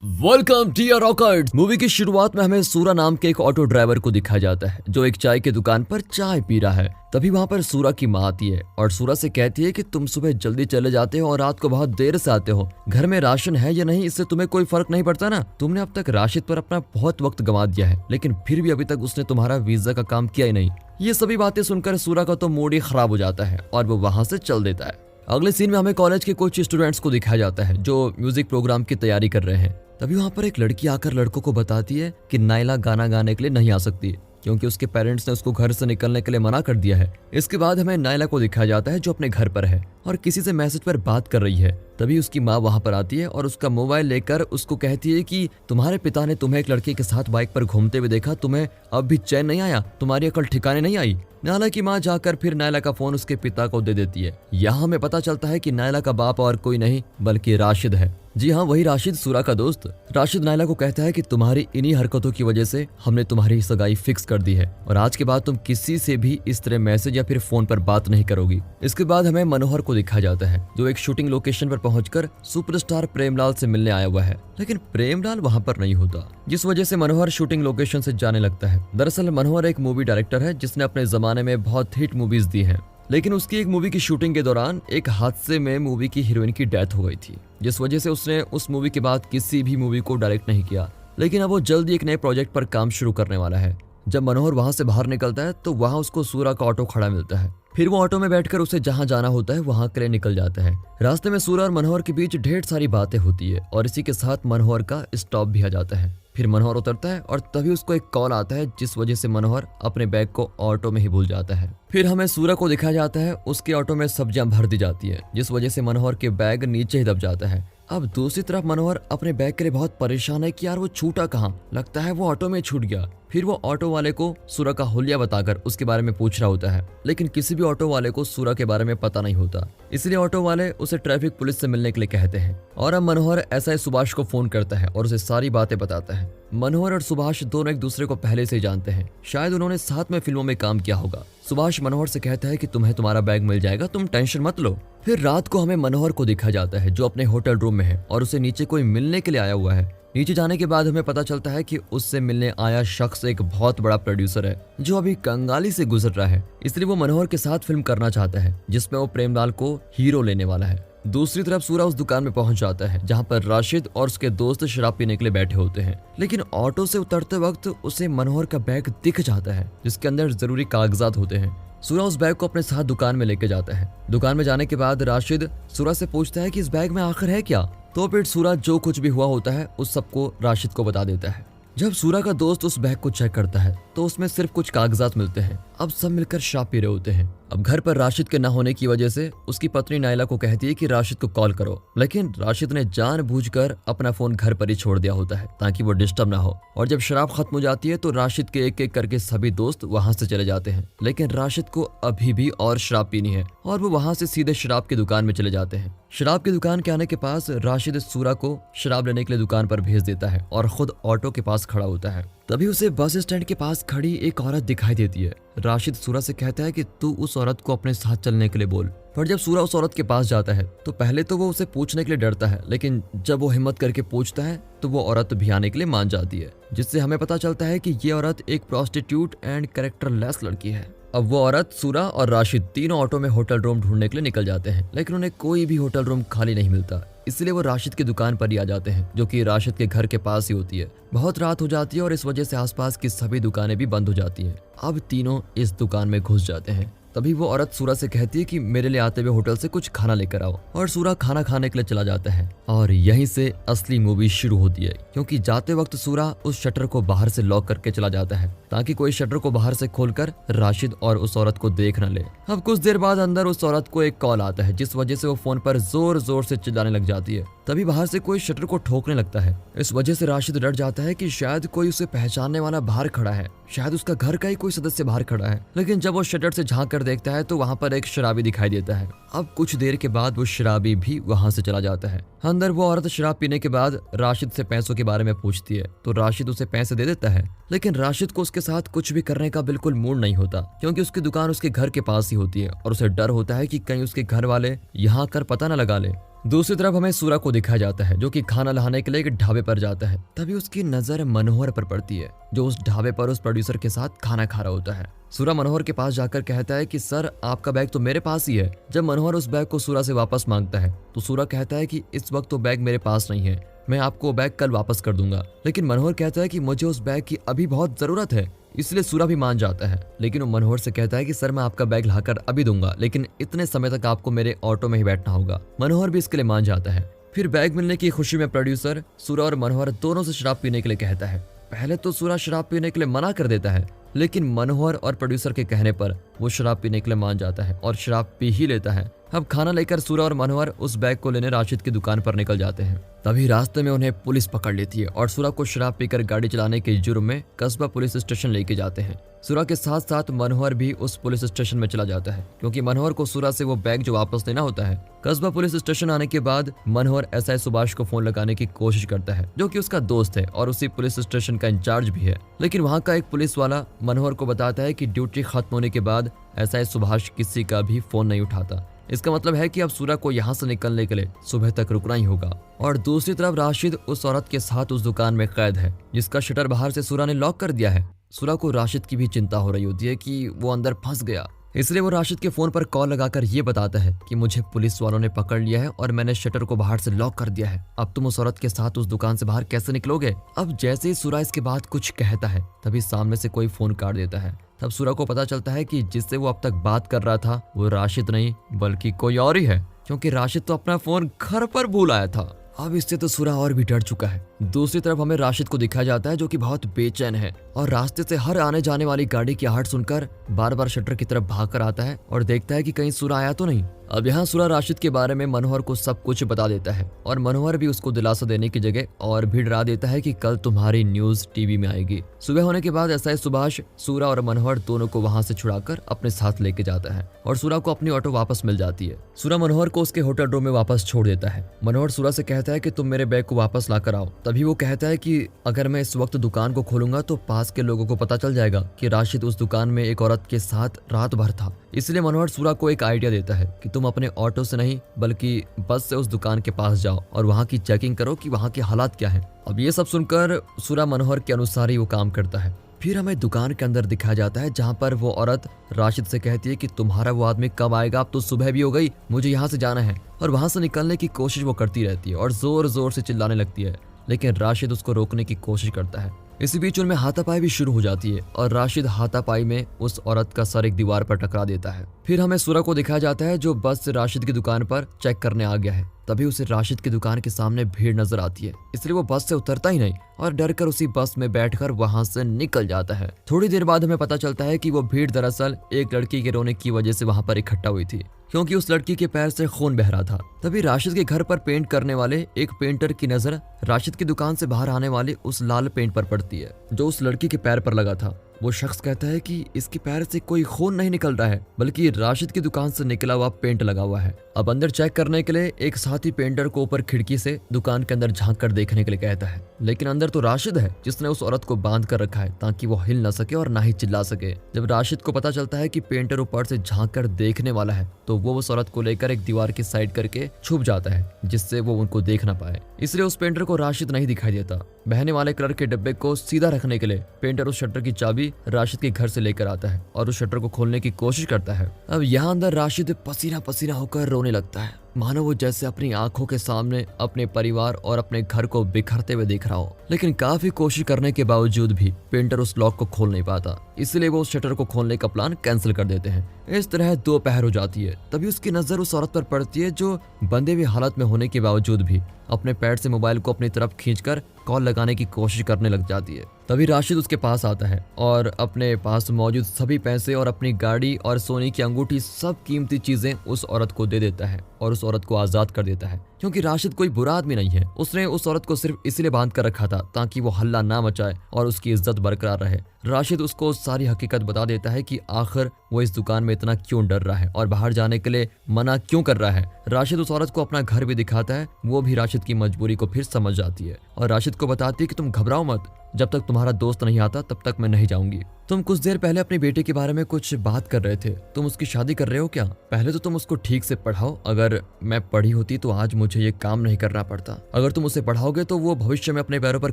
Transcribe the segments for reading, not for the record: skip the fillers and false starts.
Welcome dear rockers. Movie की शुरुआत में हमें सूरा नाम के एक ऑटो ड्राइवर को दिखाया जाता है जो एक चाय की दुकान पर चाय पी रहा है। तभी वहाँ पर सूरा की माँ आती है और सूरा से कहती है कि तुम सुबह जल्दी चले जाते हो और रात को बहुत देर से आते हो। घर में राशन है या नहीं इससे तुम्हें कोई फर्क नहीं पड़ता ना। तुमने अब तक राशिद पर अपना बहुत वक्त गंवा दिया है, लेकिन फिर भी अभी तक उसने तुम्हारा वीजा का काम किया ही नहीं। ये सभी बातें सुनकर सूरा का तो मूड ही खराब हो जाता है और वो वहाँ से चल देता है। अगले सीन में हमें कॉलेज के कुछ स्टूडेंट्स को दिखाया जाता है जो म्यूजिक प्रोग्राम की तैयारी कर रहे हैं। तभी वहाँ पर एक लड़की आकर लड़कों को बताती है कि नाइला गाना गाने के लिए नहीं आ सकती क्योंकि उसके पेरेंट्स ने उसको घर से निकलने के लिए मना कर दिया है। इसके बाद हमें नाइला को दिखाया जाता है जो अपने घर पर है और किसी से मैसेज पर बात कर रही है। तभी उसकी माँ वहाँ पर आती है और उसका मोबाइल लेकर उसको कहती है कि तुम्हारे पिता ने तुम्हें एक लड़के के साथ बाइक पर घूमते हुए देखा, तुम्हें अब भी चैन नहीं आया, तुम्हारी अकल ठिकाने नहीं आई। नायला की माँ जाकर फिर नायला का फोन उसके पिता को दे देती है। यहाँ हमें पता चलता है कि नायला का बाप और कोई नहीं बल्कि राशिद है। जी हाँ, वही राशिद, सूरा का दोस्त। राशिद नायला को कहता है कि तुम्हारी इन्हीं हरकतों की वजह से हमने तुम्हारी सगाई फिक्स कर दी है और आज के बाद तुम किसी से भी इस तरह मैसेज या फिर फोन पर बात नहीं करोगी। इसके बाद हमें मनोहर को दिखाया जाता है जो एक शूटिंग लोकेशन पर पहुंचकर सुपरस्टार प्रेमलाल से मिलने आया हुआ है, लेकिन प्रेमलाल वहां पर नहीं होता, जिस वजह से मनोहर शूटिंग लोकेशन से जाने लगता है। दरअसल मनोहर एक मूवी डायरेक्टर है जिसने अपने जमाने में बहुत हिट मूवीज दी हैं, लेकिन उसकी एक मूवी की शूटिंग के दौरान एक हादसे में मूवी की हीरोइन की डेथ हो गई थी, जिस वजह से उसने उस मूवी के बाद किसी भी मूवी को डायरेक्ट नहीं किया। लेकिन अब वो जल्दी एक नए प्रोजेक्ट पर काम शुरू करने वाला है। जब मनोहर वहां से बाहर निकलता है तो वहां उसको सूरा का ऑटो खड़ा मिलता है। फिर वो ऑटो में बैठकर उसे जहां जाना होता है वहां के लिए निकल जाता है। रास्ते में सूरा और मनोहर के बीच ढेर सारी बातें होती है और इसी के साथ मनोहर का स्टॉप भी आ जाता है। फिर मनोहर उतरता है और तभी उसको एक कॉल आता है जिस वजह से मनोहर अपने बैग को ऑटो में ही भूल जाता है। फिर हमें सूरा को दिखाया जाता है, उसके ऑटो में सब्जियां भर दी जाती है जिस वजह से मनोहर के बैग नीचे ही दब जाता है। अब दूसरी तरफ मनोहर अपने बैग के लिए बहुत परेशान है कि यार वो छूटा कहाँ, लगता है वो ऑटो में छूट गया। फिर वो ऑटो वाले को सूरा का हुलिया बताकर उसके बारे में पूछ रहा होता है, लेकिन किसी भी ऑटो वाले को सूरा के बारे में पता नहीं होता, इसलिए ऑटो वाले उसे ट्रैफिक पुलिस से मिलने के लिए कहते हैं। और अब मनोहर एसआई सुभाष को फोन करता है और उसे सारी बातें बताता है। मनोहर और सुभाष दोनों एक दूसरे को पहले से जानते हैं, शायद उन्होंने साथ में फिल्मों में काम किया होगा। सुभाष मनोहर से कहता है कि तुम्हें तुम्हारा बैग मिल जाएगा, तुम टेंशन मत लो। फिर रात को हमें मनोहर को दिखाया जाता है जो अपने होटल रूम में है और उसे नीचे कोई मिलने के लिए आया हुआ है। नीचे जाने के बाद हमें पता चलता है कि उससे मिलने आया शख्स एक बहुत बड़ा प्रोड्यूसर है जो अभी कंगाली से गुजर रहा है, इसलिए वो मनोहर के साथ फिल्म करना चाहता है जिसमें वो प्रेमलाल को हीरो लेने वाला है। दूसरी तरफ सूरा उस दुकान में पहुंच जाता है जहां पर राशिद और उसके दोस्त शराब पीने के लिए बैठे होते हैं, लेकिन ऑटो से उतरते वक्त उसे मनोहर का बैग दिख जाता है जिसके अंदर जरूरी कागजात होते हैं। सूरा उस बैग को अपने साथ दुकान में लेके जाता है। दुकान में जाने के बाद राशिद सूरा से पूछता है कि इस बैग में आखिर है क्या, तो फिर सूरा जो कुछ भी हुआ होता है उस सबको राशिद को बता देता है। जब सूरा का दोस्त उस बैग को चेक करता है तो उसमें सिर्फ कुछ कागजात मिलते हैं। अब सब मिलकर शराब पी रहे होते हैं। अब घर पर राशिद के न होने की वजह से उसकी पत्नी नाइला को कहती है कि राशिद को कॉल करो, लेकिन राशिद ने जानबूझकर अपना फोन घर पर ही छोड़ दिया होता है ताकि वो डिस्टर्ब ना हो। और जब शराब खत्म हो जाती है तो राशिद के एक एक करके सभी दोस्त वहां से चले जाते हैं, लेकिन राशिद को अभी भी और शराब पीनी है और वो वहां से सीधे शराब की दुकान में चले जाते हैं। शराब की दुकान के आने के पास राशिद सूरा को शराब लेने के लिए दुकान पर भेज देता है और खुद ऑटो के पास खड़ा होता है। तभी उसे बस स्टैंड के पास खड़ी एक औरत दिखाई देती है। राशिद सूरा से कहता है कि तू उस औरत को अपने साथ चलने के लिए बोल। पर जब सूरा उस औरत के पास जाता है तो पहले तो वो उसे पूछने के लिए डरता है, लेकिन जब वो हिम्मत करके पूछता है तो वो औरत भी आने के लिए मान जाती है, जिससे हमें पता चलता है कि ये औरत एक प्रोस्टिट्यूट एंड कैरेक्टरलेस लड़की है। अब वो औरत, सूरा और राशिद तीनों ऑटो में होटल रूम ढूंढने के लिए निकल जाते हैं, लेकिन उन्हें कोई भी होटल रूम खाली नहीं मिलता, इसलिए वो राशिद की दुकान पर ही आ जाते हैं जो कि राशिद के घर के पास ही होती है। बहुत रात हो जाती है और इस वजह से आसपास की सभी दुकानें भी बंद हो जाती हैं। अब तीनों इस दुकान में घुस जाते हैं। तभी वो औरत सूरा से कहती है कि मेरे लिए आते हुए होटल से कुछ खाना लेकर आओ, और सूरा खाना खाने के लिए चला जाता है। और यहीं से असली मूवी शुरू होती है, क्योंकि जाते वक्त सूरा उस शटर को बाहर से लॉक करके चला जाता है ताकि कोई शटर को बाहर से खोलकर राशिद और उस औरत को देख न ले। अब कुछ देर बाद अंदर उस औरत को एक कॉल आता है जिस वजह से वो फोन पर जोर जोर से चिल्लाने लग जाती है। तभी बाहर से कोई शटर को ठोकने लगता है। इस वजह से राशिद डर जाता है कि शायद कोई उसे पहचानने वाला बाहर खड़ा है, शायद उसका घर का ही कोई सदस्य बाहर खड़ा है। लेकिन जब वो शटर से झांक कर देखता है तो वहाँ पर एक शराबी दिखाई देता है। अब कुछ देर के बाद वो शराबी भी वहाँ से चला जाता है। अंदर वो औरत शराब पीने के बाद राशिद से पैसों के बारे में पूछती है तो राशिद उसे पैसे दे देता है, लेकिन राशिद को उसके साथ कुछ भी करने का बिल्कुल मूड नहीं होता, क्योंकि उसकी दुकान उसके घर के पास ही होती है और उसे डर होता है कि कहीं उसके घर वाले यहाँ कर पता न लगा ले। दूसरी तरफ हमें सूरा को दिखाया जाता है जो कि खाना लाने के लिए एक ढाबे पर जाता है। तभी उसकी नजर मनोहर पर पड़ती है जो उस ढाबे पर उस प्रोड्यूसर के साथ खाना खा रहा होता है। सूरा मनोहर के पास जाकर कहता है कि सर आपका बैग तो मेरे पास ही है। जब मनोहर उस बैग को सूरा से वापस मांगता है तो सूरा कहता है कि इस वक्त तो बैग मेरे पास नहीं है, मैं आपको बैग कल वापस कर दूंगा। लेकिन मनोहर कहता है कि मुझे उस बैग की अभी बहुत जरूरत है, इसलिए सूरा भी मान जाता है। लेकिन वो मनोहर से कहता है कि सर मैं आपका बैग लाकर अभी दूंगा, लेकिन इतने समय तक आपको मेरे ऑटो में ही बैठना होगा। मनोहर भी इसके लिए मान जाता है। फिर बैग मिलने की खुशी में प्रोड्यूसर सूरा और मनोहर दोनों से शराब पीने के लिए कहता है। पहले तो सूरा शराब पीने के लिए मना कर देता है, लेकिन मनोहर और प्रोड्यूसर के कहने पर वो शराब पीने के लिए मान जाता है और शराब पी ही लेता है। अब खाना लेकर सूरा और मनोहर उस बैग को लेने राशिद की दुकान पर निकल जाते हैं। तभी रास्ते में उन्हें पुलिस पकड़ लेती है और सूरा को शराब पीकर गाड़ी चलाने के जुर्म में कस्बा पुलिस स्टेशन लेके जाते हैं। सूरा के साथ साथ मनोहर भी उस पुलिस स्टेशन में चला जाता है क्योंकि मनोहर को सूरा से वो बैग जो वापस लेना होता है। कस्बा पुलिस स्टेशन आने के बाद मनोहर एसआई सुभाष को फोन लगाने की कोशिश करता है जो कि उसका दोस्त है और उसी पुलिस स्टेशन का इंचार्ज भी है। लेकिन वहाँ का एक पुलिस वाला मनोहर को बताता है कि ड्यूटी खत्म होने के बाद एसआई सुभाष किसी का भी फोन नहीं उठाता। इसका मतलब है कि अब सूरा को यहाँ से निकलने के लिए सुबह तक रुकना ही होगा। और दूसरी तरफ राशिद उस औरत के साथ उस दुकान में कैद है जिसका शटर बाहर से सूरा ने लॉक कर दिया है। सूरा को राशिद की भी चिंता हो रही होती है कि वो अंदर फंस गया, इसलिए वो राशिद के फोन पर कॉल लगाकर ये बताता है कि मुझे पुलिस वालों ने पकड़ लिया है और मैंने शटर को बाहर से लॉक कर दिया है। अब तुम उस औरत के साथ उस दुकान से बाहर कैसे निकलोगे? अब जैसे ही सूरा इसके बाद कुछ कहता है तभी सामने से कोई फोन काट देता है। तब सूरा को पता चलता है कि जिससे वो अब तक बात कर रहा था वो राशिद नहीं बल्कि कोई और ही है, क्योंकि राशिद तो अपना फोन घर पर भूल आया था। अब इससे तो सूरा और भी डर चुका है। दूसरी तरफ हमें राशिद को दिखाया जाता है जो कि बहुत बेचैन है और रास्ते से हर आने जाने वाली गाड़ी की आहट सुनकर बार बार शटर की तरफ भागकर आता है और देखता है कि कहीं सूरा आया तो नहीं। अब यहाँ सूरा राशिद के बारे में मनोहर को सब कुछ बता देता है और मनोहर भी उसको दिलासा देने की जगह और भी डरा देता है कि कल तुम्हारी न्यूज टीवी में आएगी। सुबह होने के बाद एसआई सुभाष सूरा और मनोहर दोनों को वहां से छुड़ाकर अपने साथ लेके जाता है और सूरा को अपनी ऑटो वापस मिल जाती है। सूरा मनोहर को उसके होटल रूम में वापस छोड़ देता है। मनोहर सूरा से कहता है कि तुम मेरे बैग को वापस ला कर आओ। तभी वो कहता है कि अगर मैं इस वक्त दुकान को खोलूंगा तो पास के लोगों को पता चल जाएगा कि राशिद उस दुकान में एक औरत के साथ रात भर था। इसलिए मनोहर सूरा को एक आइडिया देता है कि तुम अपने ऑटो से नहीं बल्कि बस से उस दुकान के पास जाओ और वहाँ की चेकिंग करो कि वहाँ के हालात क्या हैं। अब ये सब सुनकर सूरा मनोहर के अनुसार ही वो काम करता है। फिर हमें दुकान के अंदर दिखाया जाता है जहाँ पर वो औरत राशिद से कहती है कि तुम्हारा वो आदमी कब आएगा, अब तो सुबह भी हो गई, मुझे यहाँ से जाना है। और वहाँ से निकलने की कोशिश वो करती रहती है और जोर जोर से चिल्लाने लगती है, लेकिन राशिद उसको रोकने की कोशिश करता है। इसी बीच उनमें हाथापाई भी शुरू हो जाती है और राशिद हाथापाई में उस औरत का सर एक दीवार पर टकरा देता है। फिर हमें सूरा को दिखाया जाता है जो बस से राशिद की दुकान पर चेक करने आ गया है। तभी उसे राशिद की दुकान के सामने भीड़ नजर आती है, इसलिए वो बस से उतरता ही नहीं और डरकर उसी बस में बैठकर वहां से निकल जाता है। थोड़ी देर बाद हमें पता चलता है कि वो भीड़ दरअसल एक लड़की के रोने की वजह से वहां पर इकट्ठा हुई थी, क्योंकि उस लड़की के पैर से खून बह रहा था। तभी राशिद के घर पर पेंट करने वाले एक पेंटर की नजर राशिद की दुकान से बाहर आने वाले उस लाल पेंट पर पड़ती है जो उस लड़की के पैर पर लगा था। वो शख्स कहता है कि इसके पैर से कोई खून नहीं निकल रहा है बल्कि राशिद की दुकान से निकला हुआ पेंट लगा हुआ है। अब अंदर चेक करने के लिए एक साथी पेंटर को ऊपर खिड़की से दुकान के अंदर झांक कर देखने के लिए कहता है, लेकिन अंदर तो राशिद है जिसने उस औरत को बांध कर रखा है ताकि वो हिल न सके और ना ही चिल्ला सके। जब राशिद को पता चलता है कि पेंटर ऊपर से झांक कर देखने वाला है तो वो उस औरत को लेकर एक दीवार की साइड करके छुप जाता है जिससे वो उनको देख ना पाए। इसलिए उस पेंटर को राशिद नहीं दिखाई देता। बहने वाले कलर के डब्बे को सीधा रखने के लिए पेंटर उस शटर की चाबी राशिद के घर से लेकर आता है और उस शटर को खोलने की कोशिश करता है। अब यहाँ अंदर राशिद पसीना पसीना होकर रोने लगता है, मानो वो जैसे अपनी आंखों के सामने अपने परिवार और अपने घर को बिखरते हुए देख रहा हो। लेकिन काफी कोशिश करने के बावजूद भी पेंटर उस लॉक को खोल नहीं पाता, इसलिए वो उस शटर को खोलने का प्लान कैंसिल कर देते हैं। इस तरह दोपहर हो जाती है। तभी उसकी नजर उस औरत पर पड़ती है जो बंधे हुए हालत में होने के बावजूद भी अपने पैर से मोबाइल को अपनी तरफ खींचकर कॉल लगाने की कोशिश करने लग जाती है। तभी राशिद उसके पास आता है और अपने पास मौजूद सभी पैसे और अपनी गाड़ी और सोने की अंगूठी, सब कीमती चीजें उस औरत को दे देता है और उस औरत को आजाद कर देता है, क्योंकि राशिद कोई बुरा आदमी नहीं है। उसने उस औरत को सिर्फ इसलिए बांध कर रखा था ताकि वो हल्ला ना मचाए और उसकी इज्जत बरकरार रहे। राशिद उसको सारी हकीकत बता देता है कि आखिर वो इस दुकान में इतना क्यों डर रहा है और बाहर जाने के लिए मना क्यों कर रहा है। राशिद उस औरत को अपना घर भी दिखाता है। वो भी राशिद की मजबूरी को फिर समझ जाती है और राशिद को बताती है कि तुम घबराओ मत, जब तक तुम्हारा दोस्त नहीं आता तब तक मैं नहीं जाऊंगी। तुम कुछ देर पहले अपनी बेटे के बारे में कुछ बात कर रहे थे, तुम उसकी शादी कर रहे हो क्या? पहले तो तुम उसको ठीक से पढ़ाओ, अगर मैं पढ़ी होती तो आज मुझे ये काम नहीं करना पड़ता। अगर तुम उसे पढ़ाओगे तो वो भविष्य में अपने पैरों पर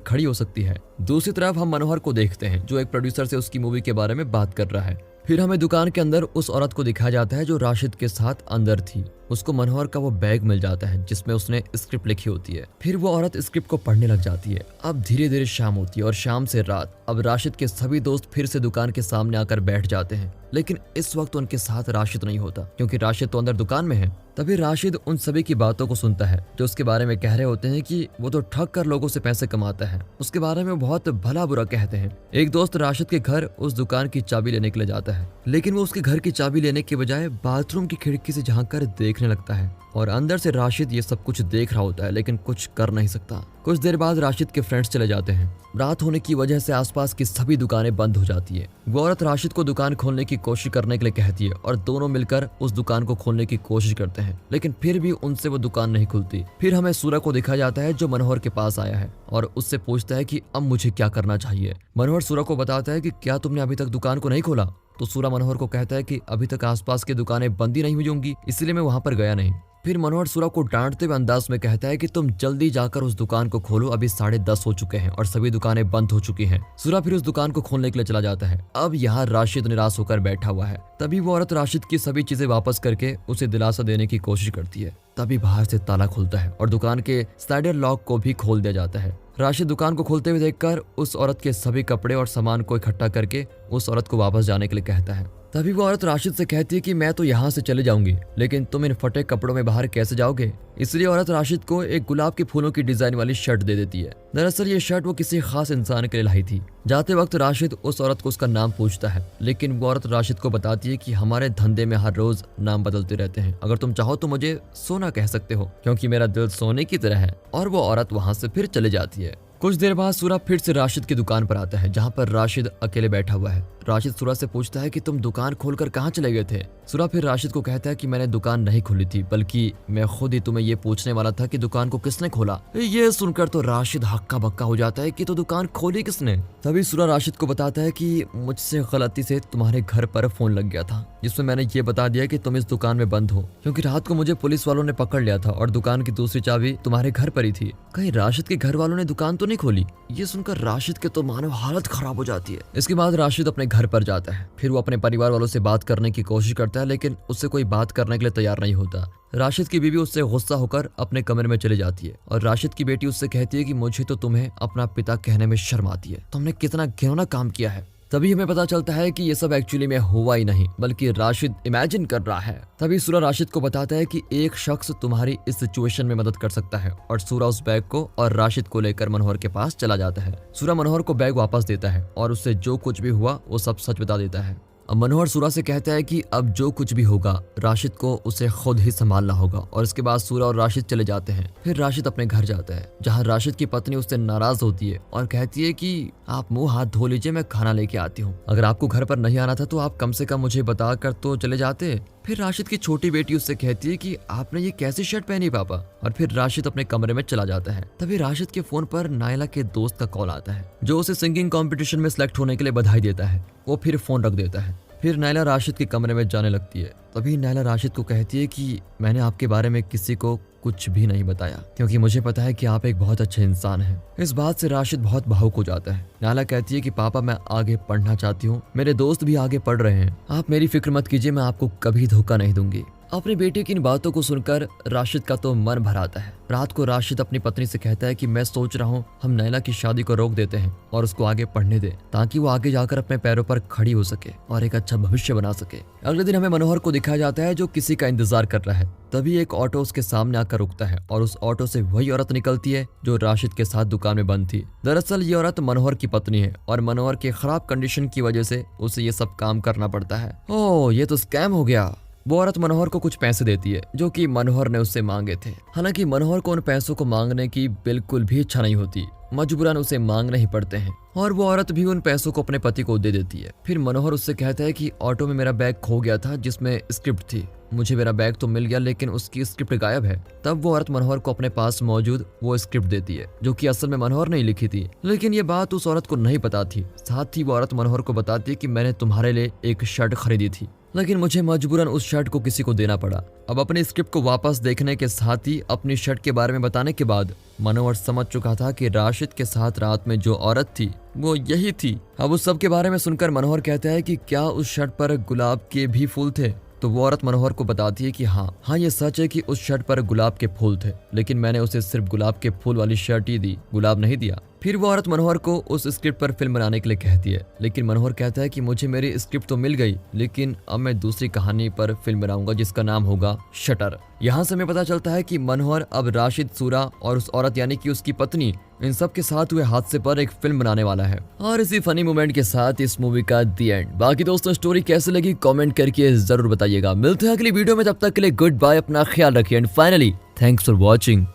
खड़ी हो सकती है। दूसरी तरफ हम मनोहर को देखते हैं जो एक प्रोड्यूसर से उसकी मूवी के बारे में बात कर रहा है। फिर हमें दुकान के अंदर उस औरत को दिखाया जाता है जो राशिद के साथ अंदर थी। उसको मनोहर का वो बैग मिल जाता है जिसमें उसने स्क्रिप्ट लिखी होती है। फिर वो औरत स्क्रिप्ट को पढ़ने लग जाती है। अब धीरे धीरे शाम होती है और शाम से रात। अब राशिद के सभी दोस्त फिर से दुकान के सामने आकर बैठ जाते हैं, लेकिन इस वक्त उनके साथ राशिद नहीं होता क्योंकि राशिद तो अंदर दुकान में है। तभी राशिद उन सभी की बातों को सुनता है जो उसके बारे में कह रहे होते हैं कि वो तो ठग कर लोगों से पैसे कमाता है। उसके बारे में बहुत भला बुरा कहते हैं। एक दोस्त राशिद के घर उस दुकान की चाबी लेने के लिए जाता है, लेकिन वो उसके घर की चाबी लेने के बजाय बाथरूम की खिड़की से झांक कर देखने लगता है और अंदर से राशिद ये सब कुछ देख रहा होता है लेकिन कुछ कर नहीं सकता। कुछ देर बाद राशिद के फ्रेंड्स चले जाते हैं। रात होने की वजह से आसपास की सभी दुकानें बंद हो जाती है। वो औरत राशिद को दुकान खोलने की कोशिश करने के लिए कहती है और दोनों मिलकर उस दुकान को खोलने की कोशिश करते हैं, लेकिन फिर भी उनसे वो दुकान नहीं खुलती। फिर हमें सूरा को दिखाया जाता है जो मनोहर के पास आया है और उससे पूछता है कि अब मुझे क्या करना चाहिए। मनोहर सूरा को बताता है कि क्या तुमने अभी तक दुकान को नहीं खोला? तो सूरा मनोहर को कहता है कि अभी तक आसपास की दुकानें बंद ही नहीं हुई होंगी, इसलिए मैं वहां पर गया नहीं। फिर मनोहर सूरा को डांटते हुए अंदाज में कहता है कि तुम जल्दी जाकर उस दुकान को खोलो, अभी 10:30 हो चुके हैं और सभी दुकानें बंद हो चुकी हैं। सूरा फिर उस दुकान को खोलने के लिए चला जाता है। अब यहाँ राशिद निराश होकर बैठा हुआ है। तभी वो औरत राशिद की सभी चीजें वापस करके उसे दिलासा देने की कोशिश करती है। तभी बाहर से ताला खुलता है और दुकान के स्लाइडर लॉक को भी खोल दिया जाता है। राशिद दुकान को खोलते हुए देखकर उस औरत के सभी कपड़े और सामान को इकट्ठा करके उस औरत को वापस जाने के लिए कहता है। तभी वो औरत राशिद से कहती है कि मैं तो यहाँ से चले जाऊंगी, लेकिन तुम इन फटे कपड़ों में बाहर कैसे जाओगे? इसलिए औरत राशिद को एक गुलाब के फूलों की डिजाइन वाली शर्ट दे देती है। दरअसल ये शर्ट वो किसी खास इंसान के लिए लाई थी। जाते वक्त राशिद उस औरत को उसका नाम पूछता है, लेकिन वो औरत राशिद को बताती है कि हमारे धंधे में हर रोज नाम बदलते रहते हैं, अगर तुम चाहो तो मुझे सोना कह सकते हो क्योंकि मेरा दिल सोने की तरह है। और वो औरत वहाँ से फिर चले जाती है। कुछ देर बाद सूरा फिर से राशिद की दुकान पर आता है जहाँ पर राशिद अकेले बैठा हुआ है। राशिद सूरा से पूछता है कि तुम दुकान खोलकर कहाँ चले गए थे? सूरा फिर राशिद को कहता है कि मैंने दुकान नहीं खोली थी, बल्कि मैं खुद ही तुम्हें ये पूछने वाला था कि दुकान को किसने खोला। ये सुनकर तो राशिद हक्का बक्का हो जाता है कि तो दुकान खोली किसने? तभी सूरा राशिद को बताता है कि मुझसे गलती से तुम्हारे घर पर फोन लग गया था जिसमें मैंने ये बता दिया कि तुम इस दुकान में बंद हो, क्योंकि रात को मुझे पुलिस वालों ने पकड़ लिया था और दुकान की दूसरी चाबी तुम्हारे घर पर ही थी। कहीं राशिद के घर वालों ने दुकान तो नहीं खोली? ये सुनकर राशिद के तो मानो हालत खराब हो जाती है। इसके बाद राशिद अपने घर पर जाता है। फिर वो अपने परिवार वालों से बात करने की कोशिश करता है, लेकिन उससे कोई बात करने के लिए तैयार नहीं होता। राशिद की बीवी उससे गुस्सा होकर अपने कमरे में चली जाती है और राशिद की बेटी उससे कहती है कि मुझे तो तुम्हें अपना पिता कहने में शर्म आती है, तुमने कितना घिनौना काम किया है। तभी हमें पता चलता है कि ये सब एक्चुअली में हुआ ही नहीं, बल्कि राशिद इमेजिन कर रहा है। तभी सूरा राशिद को बताता है कि एक शख्स तुम्हारी इस सिचुएशन में मदद कर सकता है और सूरा उस बैग को और राशिद को लेकर मनोहर के पास चला जाता है। सूरा मनोहर को बैग वापस देता है और उससे जो कुछ भी हुआ वो सब सच बता देता है। अब मनोहर सूरा से कहता है कि अब जो कुछ भी होगा राशिद को उसे खुद ही संभालना होगा और इसके बाद सूरा और राशिद चले जाते हैं। फिर राशिद अपने घर जाता है जहां राशिद की पत्नी उससे नाराज होती है और कहती है कि आप मुंह हाथ धो लीजिए, मैं खाना लेके आती हूँ। अगर आपको घर पर नहीं आना था तो आप कम से कम मुझे बता कर तो चले जाते। फिर राशिद की छोटी बेटी उससे कहती है कि आपने ये कैसी शर्ट पहनी पापा? और फिर राशिद अपने कमरे में चला जाता है। तभी राशिद के फोन पर नायला के दोस्त का कॉल आता है जो उसे सिंगिंग कंपटीशन में सिलेक्ट होने के लिए बधाई देता है। वो फिर फोन रख देता है। फिर नायला राशिद के कमरे में जाने लगती है। तभी नायला राशिद को कहती है कि मैंने आपके बारे में किसी को कुछ भी नहीं बताया क्योंकि मुझे पता है कि आप एक बहुत अच्छे इंसान हैं। इस बात से राशिद बहुत भावुक हो जाता है। नायला कहती है कि पापा मैं आगे पढ़ना चाहती हूँ, मेरे दोस्त भी आगे पढ़ रहे हैं, आप मेरी फिक्र मत कीजिए, मैं आपको कभी धोखा नहीं दूंगी। अपनी बेटी की इन बातों को सुनकर राशिद का तो मन भर आता है। रात को राशिद अपनी पत्नी से कहता है कि मैं सोच रहा हूँ हम नैला की शादी को रोक देते हैं और उसको आगे पढ़ने दे ताकि वो आगे जाकर अपने पैरों पर खड़ी हो सके और एक अच्छा भविष्य बना सके। अगले दिन हमें मनोहर को दिखाया जाता है जो किसी का इंतजार कर रहा है। तभी एक ऑटो उसके सामने आकर रुकता है और उस ऑटो से वही औरत निकलती है जो राशिद के साथ दुकान में बंद थी। दरअसल ये औरत मनोहर की पत्नी है और मनोहर के खराब कंडीशन की वजह से उसे ये सब काम करना पड़ता है। ओह ये तो स्कैम हो गया। वो औरत मनोहर को कुछ पैसे देती है जो कि मनोहर ने उससे मांगे थे। हालांकि मनोहर को उन पैसों को मांगने की बिल्कुल भी इच्छा नहीं होती, मजबूरन उसे मांगने ही पड़ते हैं और वो औरत भी उन पैसों को अपने पति को दे देती है। फिर मनोहर उससे कहता है कि ऑटो में मेरा बैग खो गया था जिसमें स्क्रिप्ट थी, मुझे मेरा बैग तो मिल गया लेकिन उसकी स्क्रिप्ट गायब है। तब वो औरत मनोहर को अपने पास मौजूद वो स्क्रिप्ट देती है जो कि असल में मनोहर ने ही लिखी थी, लेकिन ये बात उस औरत को नहीं पता थी। साथ ही वो औरत मनोहर को बताती है कि मैंने तुम्हारे लिए एक शर्ट खरीदी थी, लेकिन मुझे मजबूरन उस शर्ट को किसी को देना पड़ा। अब अपनी स्क्रिप्ट को वापस देखने के साथ ही अपनी शर्ट के बारे में बताने के बाद मनोहर समझ चुका था कि राशिद के साथ रात में जो औरत थी वो यही थी। अब उस सब के बारे में सुनकर मनोहर कहता है कि क्या उस शर्ट पर गुलाब के भी फूल थे? तो वो औरत मनोहर को बताती है कि हाँ ये सच है कि उस शर्ट पर गुलाब के फूल थे, लेकिन मैंने उसे सिर्फ गुलाब के फूल वाली शर्ट ही दी, गुलाब नहीं दिया। फिर वो औरत मनोहर को उस स्क्रिप्ट पर फिल्म बनाने के लिए कहती है, लेकिन मनोहर कहता है कि मुझे मेरी स्क्रिप्ट तो मिल गई, लेकिन अब मैं दूसरी कहानी पर फिल्म बनाऊंगा जिसका नाम होगा शटर। यहाँ से हमें पता चलता है कि मनोहर अब राशिद, सूरा और उस औरत यानी कि उसकी पत्नी, इन सब के साथ हुए हादसे पर एक फिल्म बनाने वाला है। और इसी फनी मोमेंट के साथ इस मूवी का दी एंड। बाकी दोस्तों स्टोरी कैसे लगी कमेंट करके जरूर बताइएगा। मिलते हैं अगली वीडियो में, तब तक के लिए गुड बाय, अपना ख्याल रखिए and finally thanks for watching.